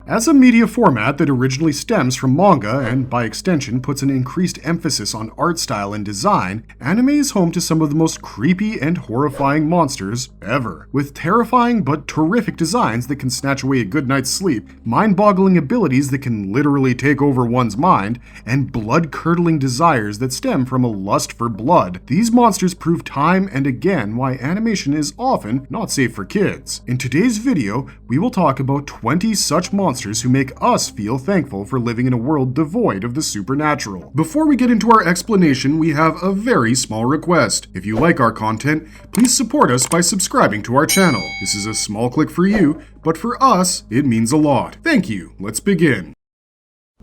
As a media format that originally stems from manga and by extension puts an increased emphasis on art style and design, anime is home to some of the most creepy and horrifying monsters ever. With terrifying but terrific designs that can snatch away a good night's sleep, mind-boggling abilities that can literally take over one's mind, and blood-curdling desires that stem from a lust for blood, these monsters prove time and again why animation is often not safe for kids. In today's video, we will talk about 20 such monsters who make us feel thankful for living in a world devoid of the supernatural. Before we get into our explanation, we have a very small request. If you like our content, please support us by subscribing to our channel. This is a small click for you, but for us, it means a lot. Thank you. Let's begin.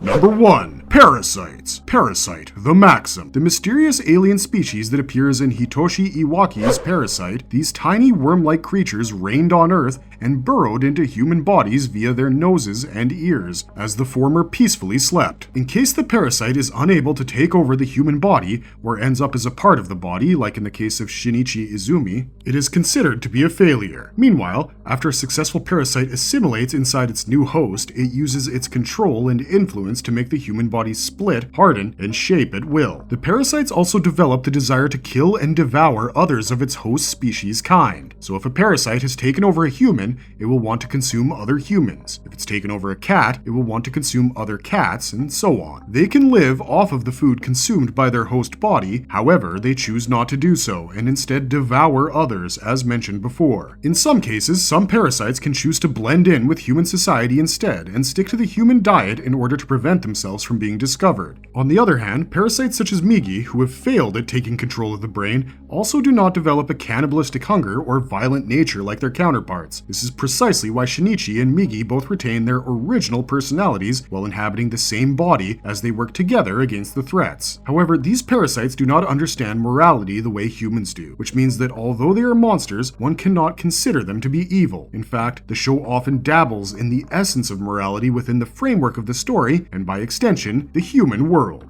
Number 1. Parasites. Parasite, the Maxim. The mysterious alien species that appears in Hitoshi Iwaki's Parasite, these tiny worm-like creatures rained on Earth and burrowed into human bodies via their noses and ears, as the former peacefully slept. In case the parasite is unable to take over the human body, or ends up as a part of the body, like in the case of Shinichi Izumi, it is considered to be a failure. Meanwhile, after a successful parasite assimilates inside its new host, it uses its control and influence to make the human body split, harden, and shape at will. The parasites also develop the desire to kill and devour others of its host species' kind. So if a parasite has taken over a human, it will want to consume other humans. If it's taken over a cat, it will want to consume other cats, and so on. They can live off of the food consumed by their host body, however, they choose not to do so, and instead devour others, as mentioned before. In some cases, some parasites can choose to blend in with human society instead, and stick to the human diet in order to prevent themselves from being discovered. On the other hand, parasites such as Migi, who have failed at taking control of the brain, also do not develop a cannibalistic hunger or violent nature like their counterparts. This is precisely why Shinichi and Migi both retain their original personalities while inhabiting the same body as they work together against the threats. However, these parasites do not understand morality the way humans do, which means that although they are monsters, one cannot consider them to be evil. In fact, the show often dabbles in the essence of morality within the framework of the story, and by extension, the human world.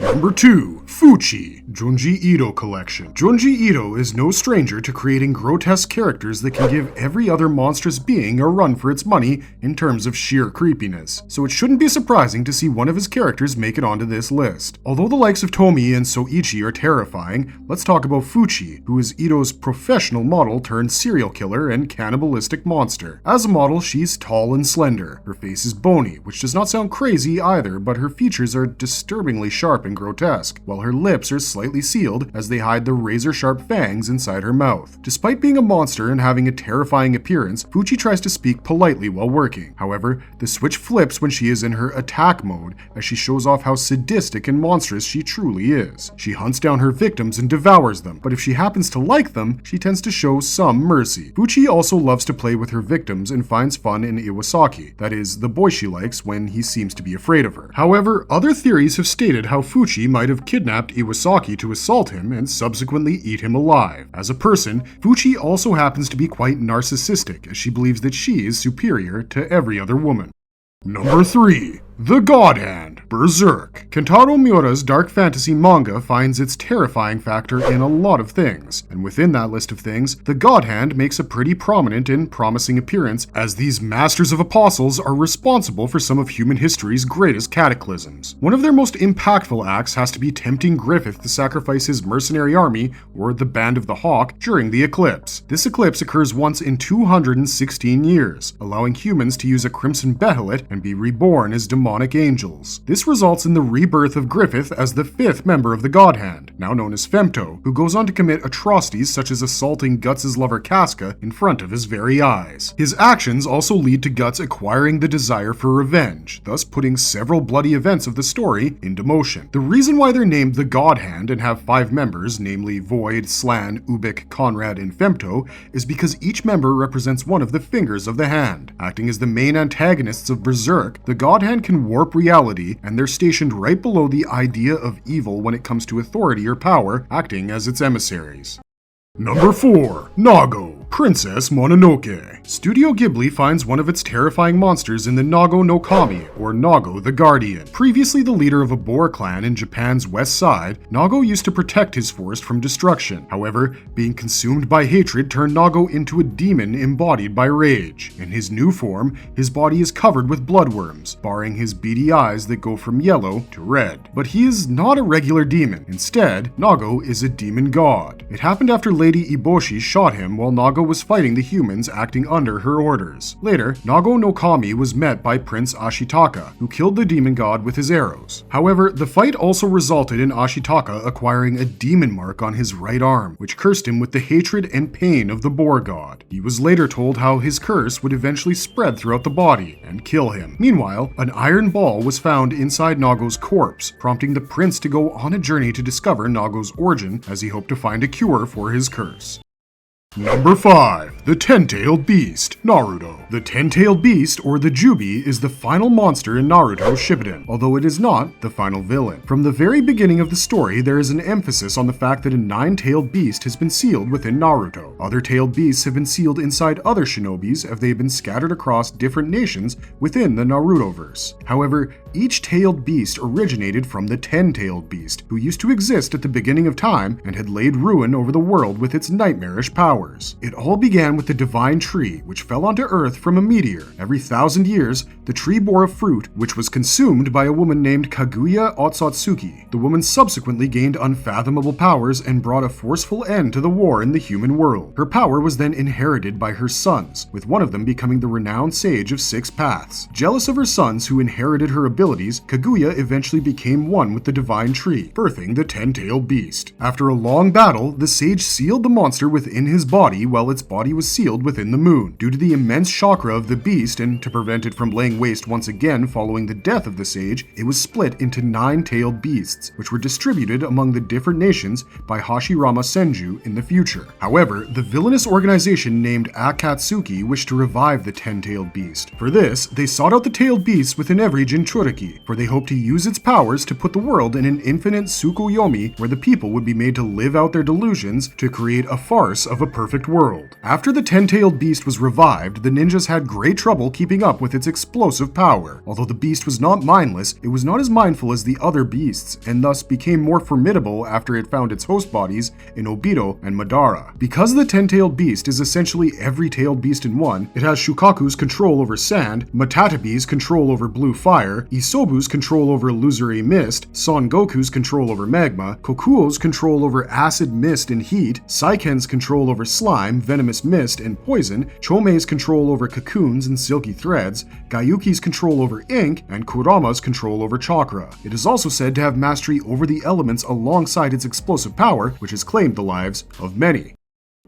Number 2. Fuchi, Junji Ito Collection. Junji Ito is no stranger to creating grotesque characters that can give every other monstrous being a run for its money in terms of sheer creepiness, so it shouldn't be surprising to see one of his characters make it onto this list. Although the likes of Tomi and Soichi are terrifying, let's talk about Fuchi, who is Ito's professional model turned serial killer and cannibalistic monster. As a model, she's tall and slender. Her face is bony, which does not sound crazy either, but her features are disturbingly sharp and grotesque, while her lips are slightly sealed as they hide the razor-sharp fangs inside her mouth. Despite being a monster and having a terrifying appearance, Fuchi tries to speak politely while working. However, the switch flips when she is in her attack mode, as she shows off how sadistic and monstrous she truly is. She hunts down her victims and devours them, but if she happens to like them, she tends to show some mercy. Fuchi also loves to play with her victims and finds fun in Iwasaki, that is, the boy she likes when he seems to be afraid of her. However, other theories have stated how Fuchi might have kidnapped Iwasaki to assault him and subsequently eat him alive. As a person, Fuchi also happens to be quite narcissistic, as she believes that she is superior to every other woman. Number 3. The God Hand, Berserk. Kentaro Miura's dark fantasy manga finds its terrifying factor in a lot of things, and within that list of things, the God Hand makes a pretty prominent and promising appearance, as these masters of apostles are responsible for some of human history's greatest cataclysms. One of their most impactful acts has to be tempting Griffith to sacrifice his mercenary army, or the Band of the Hawk, during the eclipse. This eclipse occurs once in 216 years, allowing humans to use a crimson behelit and be reborn as demonic angels. This results in the rebirth of Griffith as the 5th member of the God Hand, now known as Femto, who goes on to commit atrocities such as assaulting Guts' lover Casca in front of his very eyes. His actions also lead to Guts acquiring the desire for revenge, thus putting several bloody events of the story into motion. The reason why they're named the God Hand and have 5 members, namely Void, Slan, Ubik, Conrad, and Femto, is because each member represents one of the fingers of the hand. Acting as the main antagonists of Berserk, the God Hand can warp reality, and they're stationed right below the idea of evil when it comes to authority or power, acting as its emissaries. Number 4. Nago, Princess Mononoke. Studio Ghibli finds one of its terrifying monsters in the Nago no Kami, or Nago the Guardian. Previously the leader of a boar clan in Japan's west side, Nago used to protect his forest from destruction. However, being consumed by hatred turned Nago into a demon embodied by rage. In his new form, his body is covered with bloodworms, barring his beady eyes that go from yellow to red. But he is not a regular demon. Instead, Nago is a demon god. It happened after Lady Eboshi shot him while Nago was fighting the humans acting under her orders. Later, Nago no Kami was met by Prince Ashitaka, who killed the demon god with his arrows. However, the fight also resulted in Ashitaka acquiring a demon mark on his right arm, which cursed him with the hatred and pain of the boar god. He was later told how his curse would eventually spread throughout the body and kill him. Meanwhile, an iron ball was found inside Nago's corpse, prompting the prince to go on a journey to discover Nago's origin as he hoped to find a cure for his curse. Number 5. The Ten-Tailed Beast, Naruto. The Ten-Tailed Beast, or the Jubi, is the final monster in Naruto Shippuden, although it is not the final villain. From the very beginning of the story, there is an emphasis on the fact that a 9-tailed beast has been sealed within Naruto. Other tailed beasts have been sealed inside other shinobis as they have been scattered across different nations within the Narutoverse. However, each tailed beast originated from the Ten-Tailed Beast, who used to exist at the beginning of time and had laid ruin over the world with its nightmarish power. It all began with the divine tree, which fell onto Earth from a meteor. Every 1,000 years, the tree bore a fruit, which was consumed by a woman named Kaguya Otsutsuki. The woman subsequently gained unfathomable powers and brought a forceful end to the war in the human world. Her power was then inherited by her sons, with one of them becoming the renowned sage of 6 paths. Jealous of her sons who inherited her abilities, Kaguya eventually became one with the divine tree, birthing the Ten-Tailed Beast. After a long battle, the sage sealed the monster within his body while its body was sealed within the moon. Due to the immense chakra of the beast and to prevent it from laying waste once again following the death of the sage, it was split into 9-tailed beasts, which were distributed among the different nations by Hashirama Senju in the future. However, the villainous organization named Akatsuki wished to revive the 10-tailed beast. For this, they sought out the tailed beasts within every Jinchuriki, for they hoped to use its powers to put the world in an infinite Tsukuyomi where the people would be made to live out their delusions to create a farce of a perfect world. After the 10-tailed beast was revived, the ninjas had great trouble keeping up with its explosive power. Although the beast was not mindless, it was not as mindful as the other beasts, and thus became more formidable after it found its host bodies in Obito and Madara. Because the 10-tailed beast is essentially every tailed beast in one, it has Shukaku's control over sand, Matatabi's control over blue fire, Isobu's control over illusory mist, Son Goku's control over magma, Kokuo's control over acid, mist, and heat, Saiken's control over slime, venomous mist, and poison, Chomei's control over cocoons and silky threads, Gayuki's control over ink, and Kurama's control over chakra. It is also said to have mastery over the elements alongside its explosive power, which has claimed the lives of many.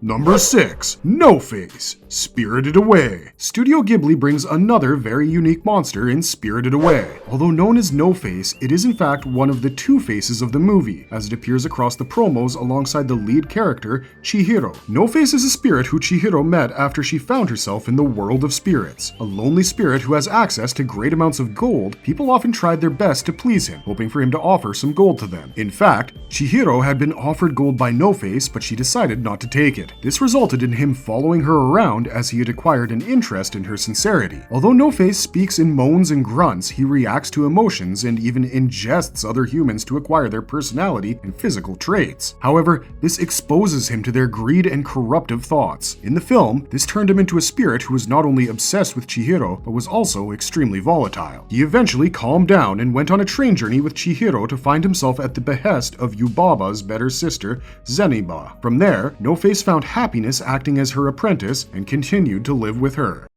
Number 6. No Face, Spirited Away. Studio Ghibli brings another very unique monster in Spirited Away. Although known as No Face, it is in fact one of the 2 faces of the movie, as it appears across the promos alongside the lead character, Chihiro. No Face is a spirit who Chihiro met after she found herself in the world of spirits. A lonely spirit who has access to great amounts of gold, people often tried their best to please him, hoping for him to offer some gold to them. In fact, Chihiro had been offered gold by No Face, but she decided not to take it. This resulted in him following her around as he had acquired an interest in her sincerity. Although No Face speaks in moans and grunts, he reacts to emotions and even ingests other humans to acquire their personality and physical traits. However, this exposes him to their greed and corruptive thoughts. In the film, this turned him into a spirit who was not only obsessed with Chihiro, but was also extremely volatile. He eventually calmed down and went on a train journey with Chihiro to find himself at the behest of Yubaba's better sister, Zeniba. From there, No Face found happiness acting as her apprentice and continued to live with her.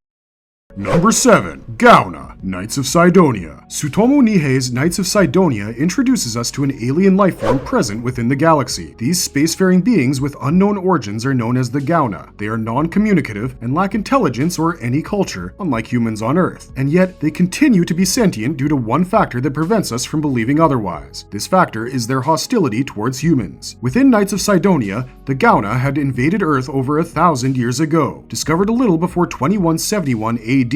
Number 7. GAUNA, Knights of Sidonia. Tsutomu Nihei's Knights of Sidonia introduces us to an alien life form present within the galaxy. These spacefaring beings with unknown origins are known as the GAUNA. They are non-communicative and lack intelligence or any culture, unlike humans on Earth. And yet, they continue to be sentient due to one factor that prevents us from believing otherwise. This factor is their hostility towards humans. Within Knights of Sidonia, the GAUNA had invaded Earth over 1,000 years ago. Discovered a little before 2171 AD,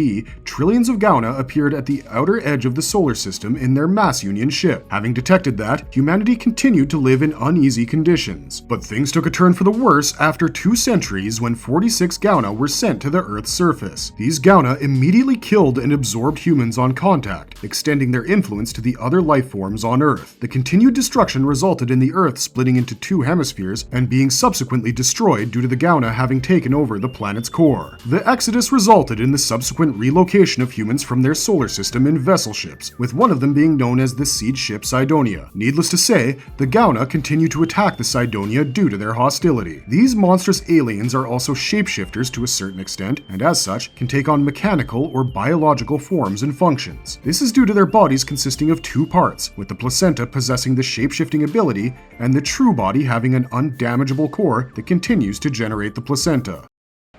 trillions of GAUNA appeared at the outer edge of the solar system in their mass union ship. Having detected that, humanity continued to live in uneasy conditions. But things took a turn for the worse after 2 centuries when 46 GAUNA were sent to the Earth's surface. These GAUNA immediately killed and absorbed humans on contact, extending their influence to the other life forms on Earth. The continued destruction resulted in the Earth splitting into 2 hemispheres and being subsequently destroyed due to the GAUNA having taken over the planet's core. The exodus resulted in the subsequent relocation of humans from their solar system in vessel ships, with one of them being known as the siege ship Sidonia. Needless to say, the GAUNA continue to attack the Sidonia due to their hostility. These monstrous aliens are also shapeshifters to a certain extent, and as such, can take on mechanical or biological forms and functions. This is due to their bodies consisting of 2 parts, with the placenta possessing the shapeshifting ability and the true body having an undamageable core that continues to generate the placenta.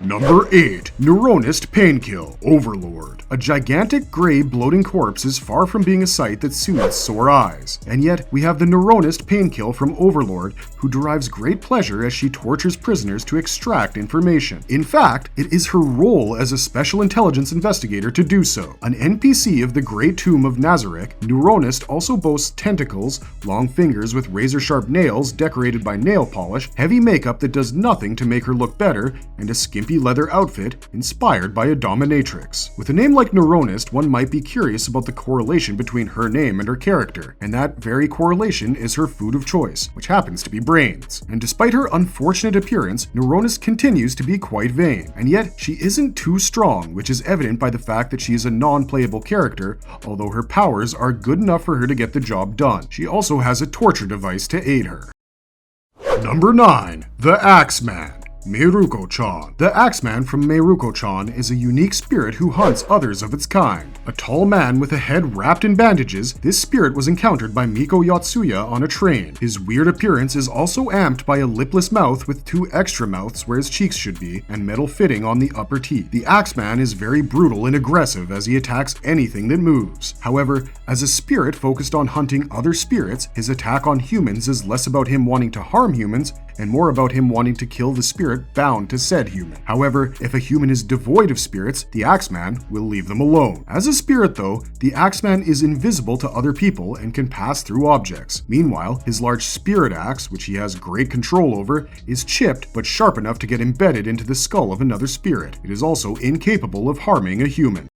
Number 8. NEURONIST PAINKILL, Overlord. A gigantic gray bloating corpse is far from being a sight that soothes sore eyes. And yet, we have the NEURONIST PAINKILL from Overlord, who derives great pleasure as she tortures prisoners to extract information. In fact, it is her role as a special intelligence investigator to do so. An NPC of the Great Tomb of Nazareth, NEURONIST also boasts tentacles, long fingers with razor-sharp nails decorated by nail polish, heavy makeup that does nothing to make her look better, and a skimpy leather outfit inspired by a dominatrix. With a name like NEURONIST, one might be curious about the correlation between her name and her character, and that very correlation is her food of choice, which happens to be brains. And despite her unfortunate appearance, NEURONIST continues to be quite vain, and yet she isn't too strong, which is evident by the fact that she is a non-playable character, although her powers are good enough for her to get the job done. She also has a torture device to aid her. Number 9. The AXEMAN, MIERUKO-CHAN. The AXEMAN from MIERUKO-CHAN is a unique spirit who hunts others of its kind. A tall man with a head wrapped in bandages, this spirit was encountered by Miko Yotsuya on a train. His weird appearance is also amped by a lipless mouth with 2 extra mouths where his cheeks should be, and metal fitting on the upper teeth. The AXEMAN is very brutal and aggressive as he attacks anything that moves. However, as a spirit focused on hunting other spirits, his attack on humans is less about him wanting to harm humans and more about him wanting to kill the spirit bound to said human. However, if a human is devoid of spirits, the AXEMAN will leave them alone. As a spirit though, the AXEMAN is invisible to other people and can pass through objects. Meanwhile, his large spirit axe, which he has great control over, is chipped but sharp enough to get embedded into the skull of another spirit. It is also incapable of harming a human.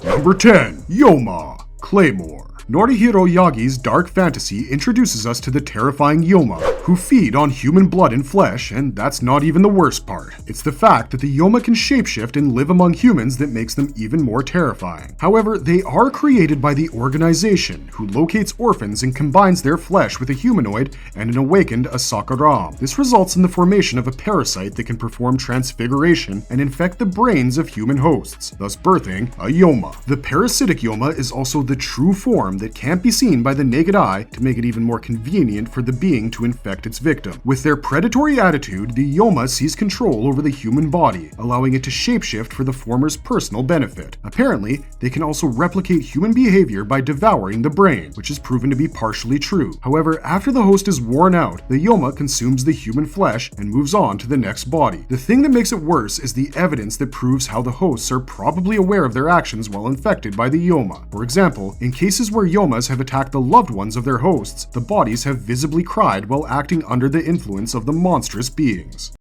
Number 10. YOMA, CLAYMORE. Norihiro Yagi's dark fantasy introduces us to the terrifying Yoma, who feed on human blood and flesh, and that's not even the worst part. It's the fact that the Yoma can shapeshift and live among humans that makes them even more terrifying. However, they are created by the organization, who locates orphans and combines their flesh with a humanoid and an awakened Asakaram. This results in the formation of a parasite that can perform transfiguration and infect the brains of human hosts, thus birthing a Yoma. The parasitic Yoma is also the true form that can't be seen by the naked eye to make it even more convenient for the being to infect its victim. With their predatory attitude, the Yoma sees control over the human body, allowing it to shapeshift for the former's personal benefit. Apparently, they can also replicate human behavior by devouring the brain, which is proven to be partially true. However, after the host is worn out, the Yoma consumes the human flesh and moves on to the next body. The thing that makes it worse is the evidence that proves how the hosts are probably aware of their actions while infected by the Yoma. For example, in cases where Yomas have attacked the loved ones of their hosts, the bodies have visibly cried while acting under the influence of the monstrous beings.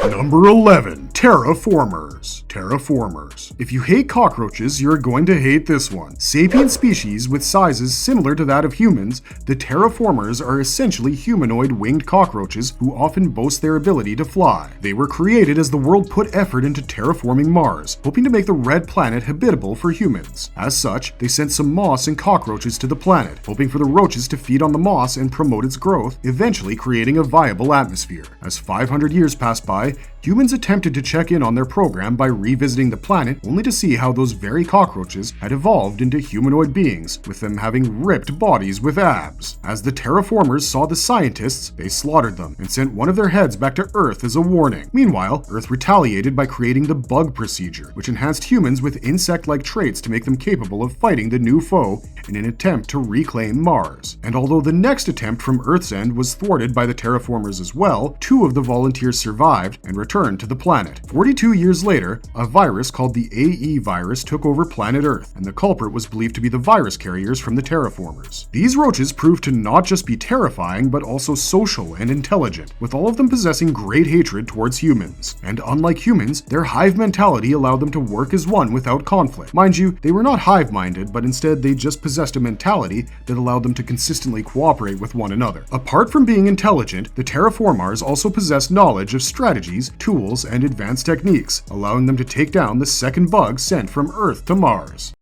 Number 11. TERRAFORMARS. Terraformers. If you hate cockroaches, you're going to hate this one. Sapient species with sizes similar to that of humans, the terraformers are essentially humanoid winged cockroaches who often boast their ability to fly. They were created as the world put effort into terraforming Mars, hoping to make the red planet habitable for humans. As such, they sent some moss and cockroaches to the planet, hoping for the roaches to feed on the moss and promote its growth, eventually creating a viable atmosphere. As 500 years passed by, humans attempted to check in on their program by revisiting the planet, only to see how those very cockroaches had evolved into humanoid beings, with them having ripped bodies with abs. As the terraformers saw the scientists, they slaughtered them and sent one of their heads back to Earth as a warning. Meanwhile, Earth retaliated by creating the bug procedure, which enhanced humans with insect-like traits to make them capable of fighting the new foe in an attempt to reclaim Mars. And although the next attempt from Earth's end was thwarted by the terraformers as well, 2 of the volunteers survived and returned returned to the planet. 42 years later, a virus called the AE virus took over planet Earth, and the culprit was believed to be the virus carriers from the terraformers. These roaches proved to not just be terrifying, but also social and intelligent, with all of them possessing great hatred towards humans. And unlike humans, their hive mentality allowed them to work as one without conflict. Mind you, they were not hive-minded, but instead they just possessed a mentality that allowed them to consistently cooperate with one another. Apart from being intelligent, the terraformars also possessed knowledge of strategies, tools, and advanced techniques, allowing them to take down the second bug sent from Earth to Mars.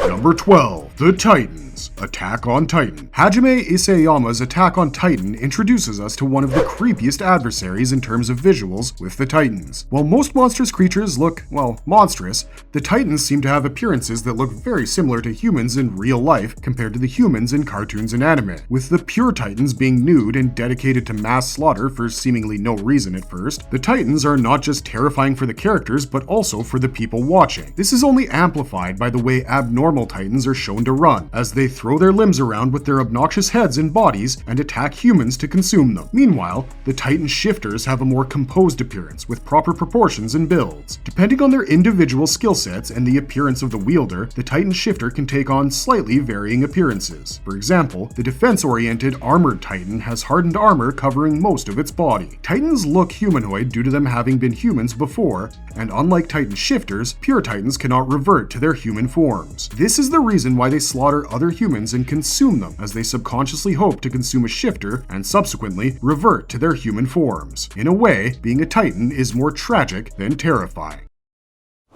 Number 12. The Titans. Attack on Titan. Hajime Isayama's Attack on Titan introduces us to one of the creepiest adversaries in terms of visuals with the Titans. While most monstrous creatures look, well, monstrous, the Titans seem to have appearances that look very similar to humans in real life compared to the humans in cartoons and anime, with the pure Titans being nude and dedicated to mass slaughter for seemingly no reason at first. The Titans are not just terrifying for the characters, but also for the people watching. This is only amplified by the way abnormal Titans are shown to run, as they throw their limbs around with their obnoxious heads and bodies and attack humans to consume them. Meanwhile, the Titan shifters have a more composed appearance with proper proportions and builds. Depending on their individual skill sets and the appearance of the wielder, the Titan shifter can take on slightly varying appearances. For example, the defense-oriented armored Titan has hardened armor covering most of its body. Titans look humanoid due to them having been humans before, and unlike Titan shifters, pure Titans cannot revert to their human forms. This is the reason why they slaughter other humans and consume them, as they subconsciously hope to consume a shifter and subsequently revert to their human forms. In a way, being a Titan is more tragic than terrifying.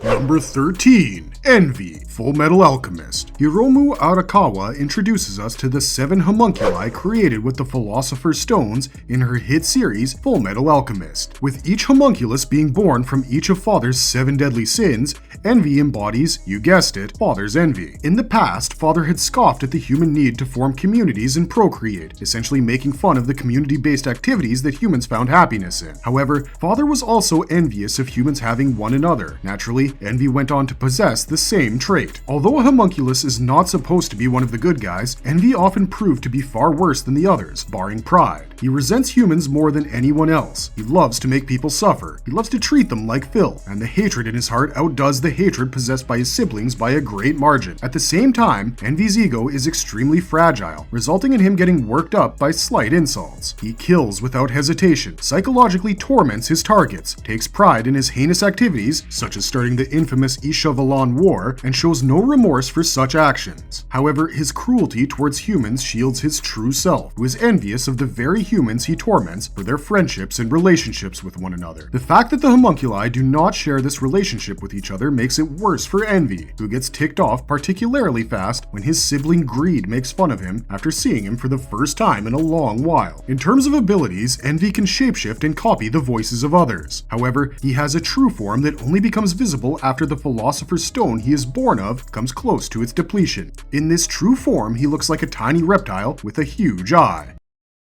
Number 13. Envy. Fullmetal Alchemist. Hiromu Arakawa introduces us to the 7 homunculi created with the Philosopher's Stones in her hit series Fullmetal Alchemist. With each homunculus being born from each of Father's 7 deadly sins, Envy embodies, you guessed it, Father's envy. In the past, Father had scoffed at the human need to form communities and procreate, essentially making fun of the community-based activities that humans found happiness in. However, Father was also envious of humans having one another. Naturally, Envy went on to possess the same trait. Although a homunculus is not supposed to be one of the good guys, Envy often proved to be far worse than the others, barring Pride. He resents humans more than anyone else. He loves to make people suffer. He loves to treat them like filth, and the hatred in his heart outdoes the hatred possessed by his siblings by a great margin. At the same time, Envy's ego is extremely fragile, resulting in him getting worked up by slight insults. He kills without hesitation, psychologically torments his targets, takes pride in his heinous activities, such as starting the infamous Isha-Valan War, and shows no remorse for such actions. However, his cruelty towards humans shields his true self, who is envious of the very humans he torments for their friendships and relationships with one another. The fact that the homunculi do not share this relationship with each other makes it worse for Envy, who gets ticked off particularly fast when his sibling Greed makes fun of him after seeing him for the first time in a long while. In terms of abilities, Envy can shapeshift and copy the voices of others. However, he has a true form that only becomes visible after the Philosopher's Stone he is born of comes close to its depletion. In this true form, he looks like a tiny reptile with a huge eye.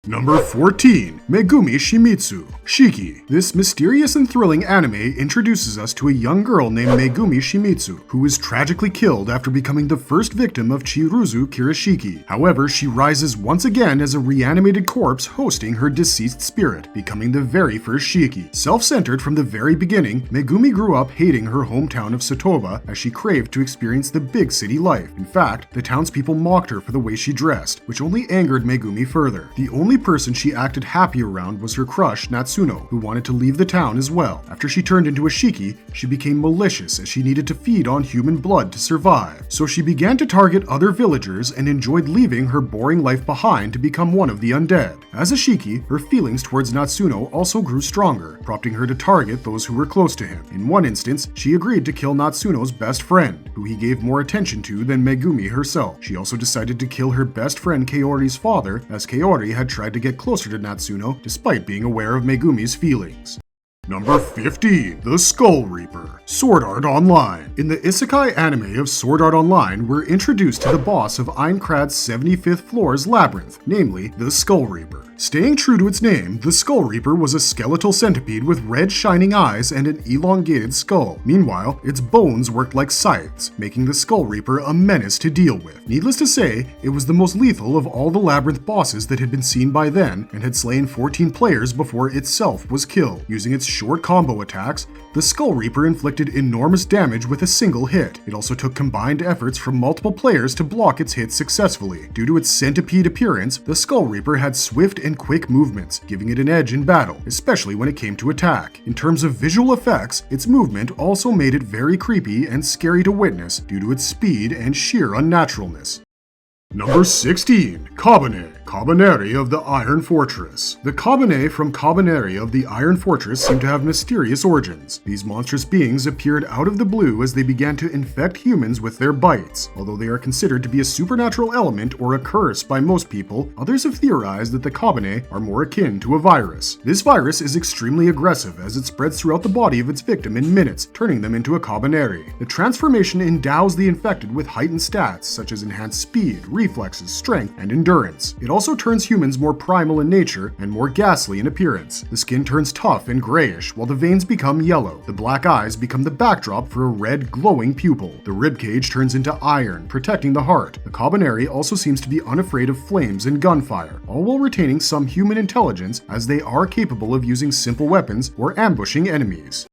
Number 14. Megumi Shimizu. Shiki. This mysterious and thrilling anime introduces us to a young girl named Megumi Shimizu, who is tragically killed after becoming the first victim of Chiruzu Kirishiki. However, she rises once again as a reanimated corpse hosting her deceased spirit, becoming the very first Shiki. Self-centered from the very beginning, Megumi grew up hating her hometown of Sotoba as she craved to experience the big city life. In fact, the townspeople mocked her for the way she dressed, which only angered Megumi further. The only person she acted happy around was her crush Natsuno, who wanted to leave the town as well. After she turned into a Shiki, she became malicious as she needed to feed on human blood to survive. So she began to target other villagers and enjoyed leaving her boring life behind to become one of the undead. As a Shiki, her feelings towards Natsuno also grew stronger, prompting her to target those who were close to him. In one instance, she agreed to kill Natsuno's best friend, who he gave more attention to than Megumi herself. She also decided to kill her best friend Kaori's father, as Kaori had tried to get closer to Natsuno despite being aware of Megumi's feelings. Number 15. The Skull Reaper. Sword Art Online. In the isekai anime of Sword Art Online, we're introduced to the boss of Aincrad's 75th floor's labyrinth, namely the Skull Reaper. Staying true to its name, the Skull Reaper was a skeletal centipede with red shining eyes and an elongated skull. Meanwhile, its bones worked like scythes, making the Skull Reaper a menace to deal with. Needless to say, it was the most lethal of all the labyrinth bosses that had been seen by then, and had slain 14 players before itself was killed, using its short combo attacks, the Skull Reaper inflicted enormous damage with a single hit. It also took combined efforts from multiple players to block its hits successfully. Due to its centipede appearance, the Skull Reaper had swift and quick movements, giving it an edge in battle, especially when it came to attack. In terms of visual effects, its movement also made it very creepy and scary to witness due to its speed and sheer unnaturalness. Number 16. Kabane. Kabaneri of the Iron Fortress. The Kabane from Kabaneri of the Iron Fortress seem to have mysterious origins. These monstrous beings appeared out of the blue as they began to infect humans with their bites. Although they are considered to be a supernatural element or a curse by most people, others have theorized that the Kabane are more akin to a virus. This virus is extremely aggressive as it spreads throughout the body of its victim in minutes, turning them into a Kabaneri. The transformation endows the infected with heightened stats such as enhanced speed, reflexes, strength, and endurance. It also turns humans more primal in nature and more ghastly in appearance. The skin turns tough and grayish, while the veins become yellow. The black eyes become the backdrop for a red, glowing pupil. The ribcage turns into iron, protecting the heart. The Kabaneri also seems to be unafraid of flames and gunfire, all while retaining some human intelligence as they are capable of using simple weapons or ambushing enemies.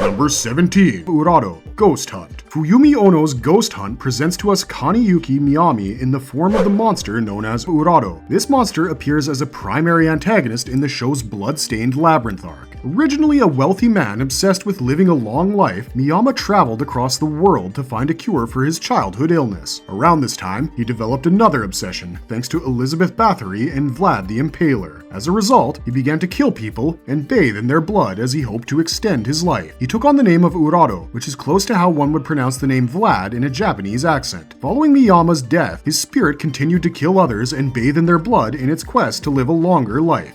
Number 17. Urado. Ghost Hunt. Fuyumi Ono's Ghost Hunt presents to us Kaneyuki Miyami in the form of the monster known as Urado. This monster appears as a primary antagonist in the show's blood-stained labyrinth arc. Originally a wealthy man obsessed with living a long life, Miyama traveled across the world to find a cure for his childhood illness. Around this time, he developed another obsession, thanks to Elizabeth Bathory and Vlad the Impaler. As a result, he began to kill people and bathe in their blood as he hoped to extend his life. He took on the name of Urado, which is close to how one would pronounce the name Vlad in a Japanese accent. Following Miyama's death, his spirit continued to kill others and bathe in their blood in its quest to live a longer life.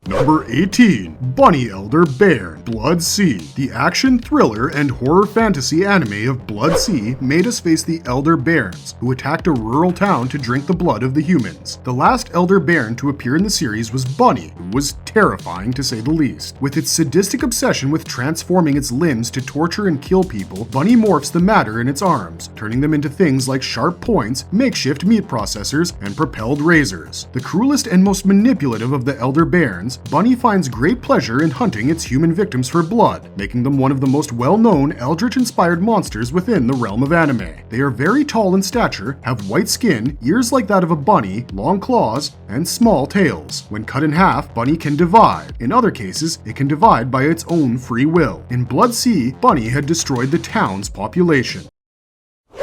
Number 18. Bunny Elder BAIRN. Blood Sea. The action, thriller, and horror fantasy anime of Blood Sea made us face the Elder BAIRNs, who attacked a rural town to drink the blood of the humans. The last Elder BAIRN to appear in the series was Bunny, who was terrifying to say the least. With its sadistic obsession with transforming its limbs to torture and kill people, Bunny morphs the matter in its arms, turning them into things like sharp points, makeshift meat processors, and propelled razors. The cruelest and most manipulative of the Elder BAIRNs, Bunny finds great pleasure in hunting its human victims for blood, making them one of the most well-known Eldritch-inspired monsters within the realm of anime. They are very tall in stature, have white skin, ears like that of a bunny, long claws, and small tails. When cut in half, Bunny can divide. In other cases, it can divide by its own free will. In Blood Sea, Bunny had destroyed the town's population.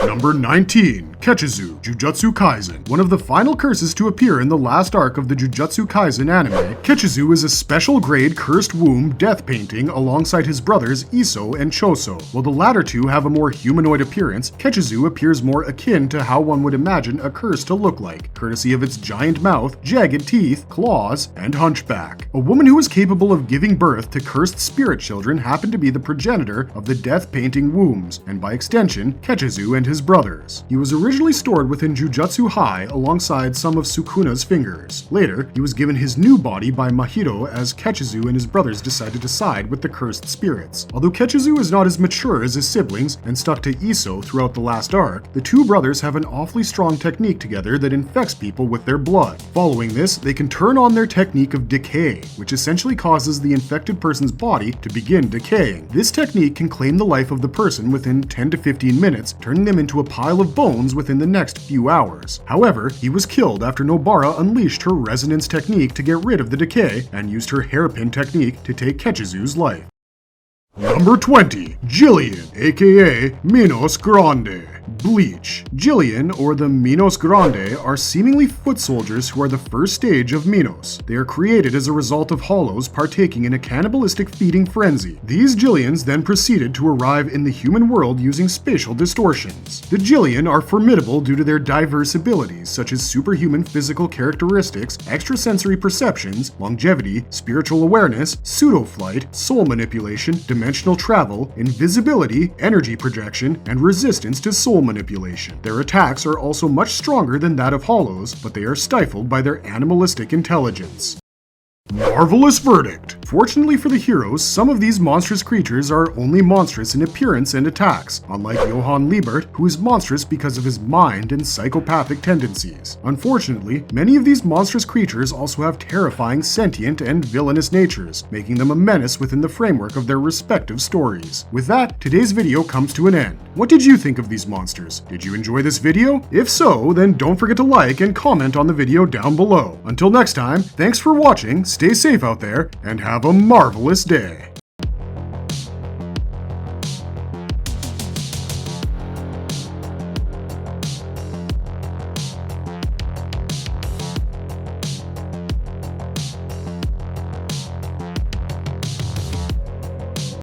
Number 19. KECHIZU. Jujutsu Kaisen. One of the final curses to appear in the last arc of the Jujutsu Kaisen anime, KECHIZU is a special grade cursed womb death painting alongside his brothers Iso and Choso. While the latter two have a more humanoid appearance, KECHIZU appears more akin to how one would imagine a curse to look like, courtesy of its giant mouth, jagged teeth, claws, and hunchback. A woman who is capable of giving birth to cursed spirit children happened to be the progenitor of the death painting wombs, and by extension, KECHIZU and his brothers. He was originally stored within Jujutsu High alongside some of Sukuna's fingers. Later, he was given his new body by Mahito as KECHIZU and his brothers decided to side with the cursed spirits. Although KECHIZU is not as mature as his siblings and stuck to Iso throughout the last arc, the two brothers have an awfully strong technique together that infects people with their blood. Following this, they can turn on their technique of decay, which essentially causes the infected person's body to begin decaying. This technique can claim the life of the person within 10 to 15 minutes, turning them into a pile of bones within the next few hours. However, he was killed after Nobara unleashed her resonance technique to get rid of the decay and used her hairpin technique to take KECHIZU's life. Number 20. Jillian, aka Minos Grande. Bleach. Jillian, or the Minos Grande, are seemingly foot soldiers who are the first stage of Minos. They are created as a result of hollows partaking in a cannibalistic feeding frenzy. These Jillians then proceeded to arrive in the human world using spatial distortions. The Jillian are formidable due to their diverse abilities, such as superhuman physical characteristics, extrasensory perceptions, longevity, spiritual awareness, pseudo-flight, soul manipulation, dimensional travel, invisibility, energy projection, and resistance to soul manipulation. Their attacks are also much stronger than that of hollows, but they are stifled by their animalistic intelligence. Marvelous verdict! Fortunately for the heroes, some of these monstrous creatures are only monstrous in appearance and attacks, unlike Johann Liebert, who is monstrous because of his mind and psychopathic tendencies. Unfortunately, many of these monstrous creatures also have terrifying sentient and villainous natures, making them a menace within the framework of their respective stories. With that, today's video comes to an end. What did you think of these monsters? Did you enjoy this video? If so, then don't forget to like and comment on the video down below. Until next time, thanks for watching, stay safe out there, and have a marvelous day.